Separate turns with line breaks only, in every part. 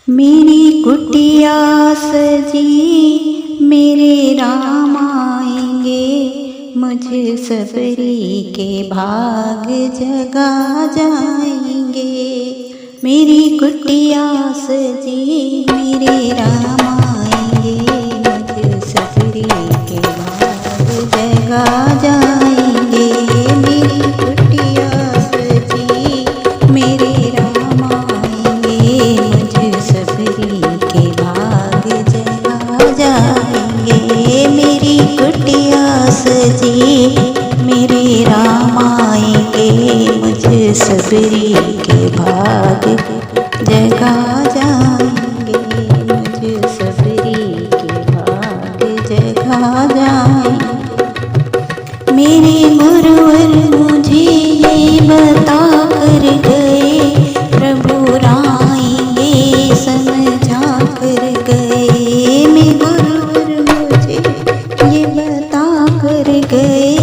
मेरी कुटिया सजी मेरे राम आएंगे, मुझे सबरी के भाग जगा जाएंगे। मेरी कुटिया सजी मेरे राम आएंगे, मुझे सबरी के भाग जगा जाएंगे। मेरी कुटिया सजी मेरे राम आएंगे, मुझे सबरी के भाग जगा जाएंगे। मेरी कुटिया सजी मेरे राम आएंगे, मुझे सबरी के भाग जगा जाएंगे। मुझे सबरी के भाग जगा जाएंगे। मेरे गुरुवर मुझे ये बता कर गए, प्रभु आएंगे समझा कर गए। मेरे गुरुवर मुझे ये बता कर गए,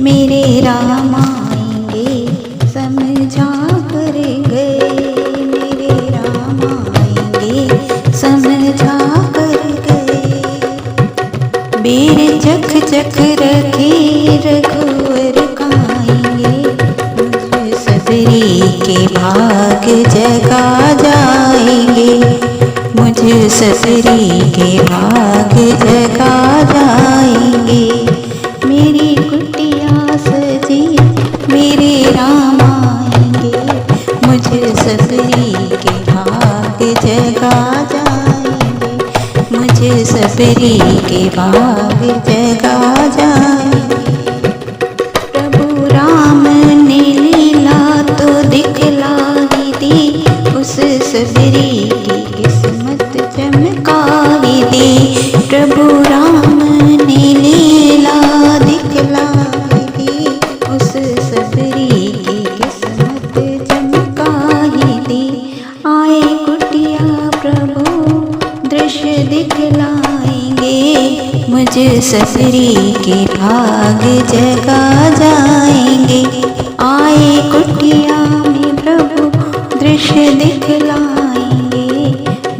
मेरे राम आएंगे समझा कर गए। मेरे राम आएंगे समझा कर गए। बेर चख चख रखे रघुवर खाएंगे, मुझे सबरी के भाग जगा जाएंगे। मुझे सबरी के भाग जगा जाएंगे। मेरी कुटिया सजी मेरे राम आएंगे, मुझे सबरी के भाग जगा जाएंगे। मुझे सबरी के भाग जगा जाएंगे। प्रभु राम ने लीला तो दिखला ही दी, उस सबरी की किस्मत चमका ही दी। प्रभु राम ने लीला दिखला ही दी, उस सबरी की किस्मत चमका ही दी। आए कुटिया प्रभु दृश्य दिखलाएंगे, मुझे सबरी के भाग जगा जाएंगे। आए कुटिया में प्रभु दृश्य दिखलाएंगे,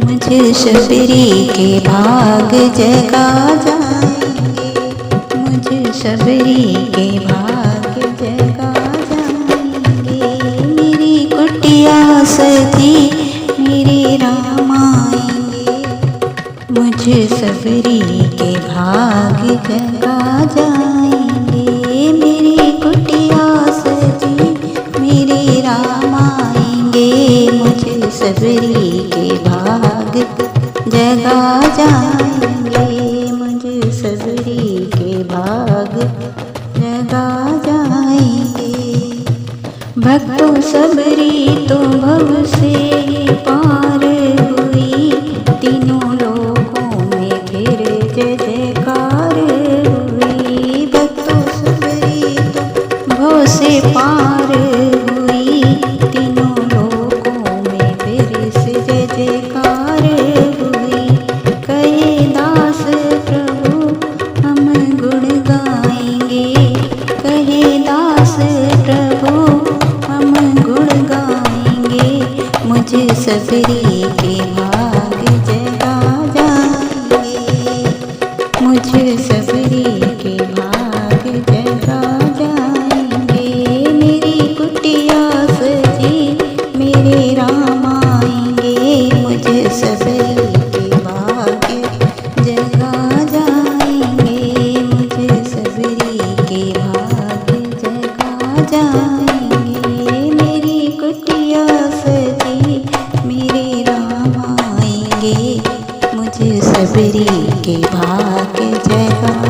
मुझे सबरी के भाग जगा जाएंगे। मुझे सबरी के भाग जगा जाएंगे। मेरी कुटिया सजी मेरे राम आएंगे, मुझे सबरी के भाग जगा जाएंगे। मेरी कुटिया सजी मेरे राम आएंगे, मुझे सबरी के भाग जगा जाएंगे। मुझे सबरी के भाग जगा जाएंगे। भक्तों सबरी तो भव से पार हुई, तीनों लोकों में फिर जय जयकार हुई। भक्तों सबरी तो भव से पार हुई, तीनों लोकों में फिर से जय जयकार हुई। कहे दास प्रभु हम गुण गाएंगे, कहे दास प्रभु हम गुण गाएंगे। मुझे सबरी के भाग जगा जाएंगे, मुझे सबरी के भाग जगा जाएंगे। मेरी कुटिया सजी मेरे राम आएंगे, मुझे सबरी के भाग जगा जाएंगे। मुझे सबरी के भाग जगा जाएंगे। मेरी कुटिया सजी मेरे राम आएंगे, मुझे सबरी के भाग जगा